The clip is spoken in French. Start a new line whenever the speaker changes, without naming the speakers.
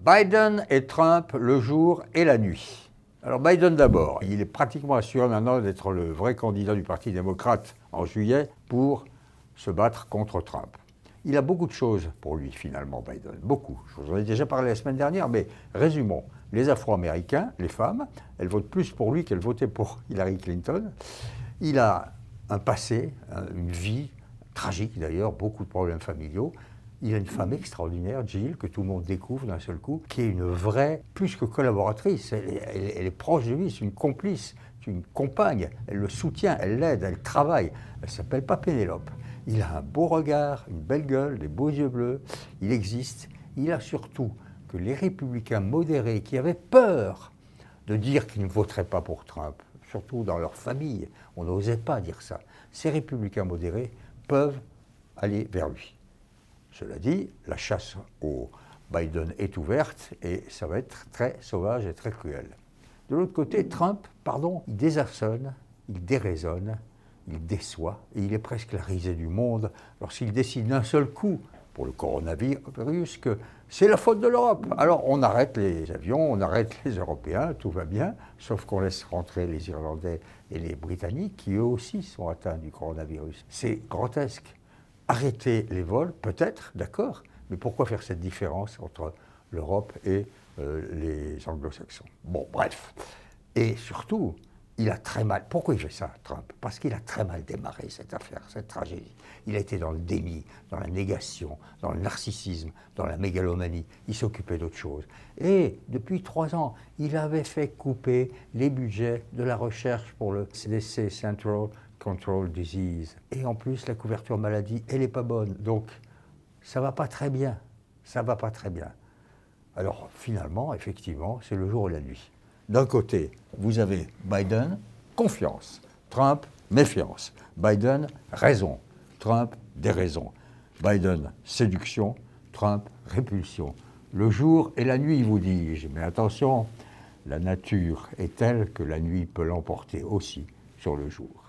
Biden et Trump, le jour et la nuit. Alors Biden d'abord, il est pratiquement assuré maintenant d'être le vrai candidat du Parti démocrate en juillet pour se battre contre Trump. Il a beaucoup de choses pour lui finalement, Biden, beaucoup. Je vous en ai déjà parlé la semaine dernière, mais résumons. Les Afro-Américains, les femmes, elles votent plus pour lui qu'elles votaient pour Hillary Clinton. Il a un passé, une vie tragique d'ailleurs, beaucoup de problèmes familiaux. Il a une femme extraordinaire, Jill, que tout le monde découvre d'un seul coup, qui est une vraie, plus que collaboratrice, elle est proche de lui, c'est une complice, c'est une compagne, elle le soutient, elle l'aide, elle travaille. Elle ne s'appelle pas Pénélope. Il a un beau regard, une belle gueule, des beaux yeux bleus, il existe. Il a surtout que les républicains modérés qui avaient peur de dire qu'ils ne voteraient pas pour Trump, surtout dans leur famille, on n'osait pas dire ça, ces républicains modérés peuvent aller vers lui. Cela dit, la chasse au Biden est ouverte et ça va être très sauvage et très cruel. De l'autre côté, Trump, il désarçonne, il déraisonne, il déçoit et il est presque la risée du monde lorsqu'il décide d'un seul coup, pour le coronavirus, que c'est la faute de l'Europe. Alors on arrête les avions, on arrête les Européens, tout va bien, sauf qu'on laisse rentrer les Irlandais et les Britanniques qui eux aussi sont atteints du coronavirus. C'est grotesque. Arrêter les vols, peut-être, d'accord, mais pourquoi faire cette différence entre l'Europe et les anglo-saxons? Bon, bref. Et surtout, il a très mal... Pourquoi il fait ça, Trump? Parce qu'il a très mal démarré cette affaire, cette tragédie. Il a été dans le déni, dans la négation, dans le narcissisme, dans la mégalomanie. Il s'occupait d'autre chose. Et depuis 3 ans, il avait fait couper les budgets de la recherche pour le CDC, Central Control Disease. Et en plus, la couverture maladie, elle n'est pas bonne. Donc, ça ne va pas très bien. Ça ne va pas très bien. Alors, finalement, effectivement, c'est le jour et la nuit. D'un côté, vous avez Biden, confiance. Trump, méfiance. Biden, raison. Trump, déraison. Biden, séduction. Trump, répulsion. Le jour et la nuit, vous dis-je. Mais attention, la nature est telle que la nuit peut l'emporter aussi sur le jour.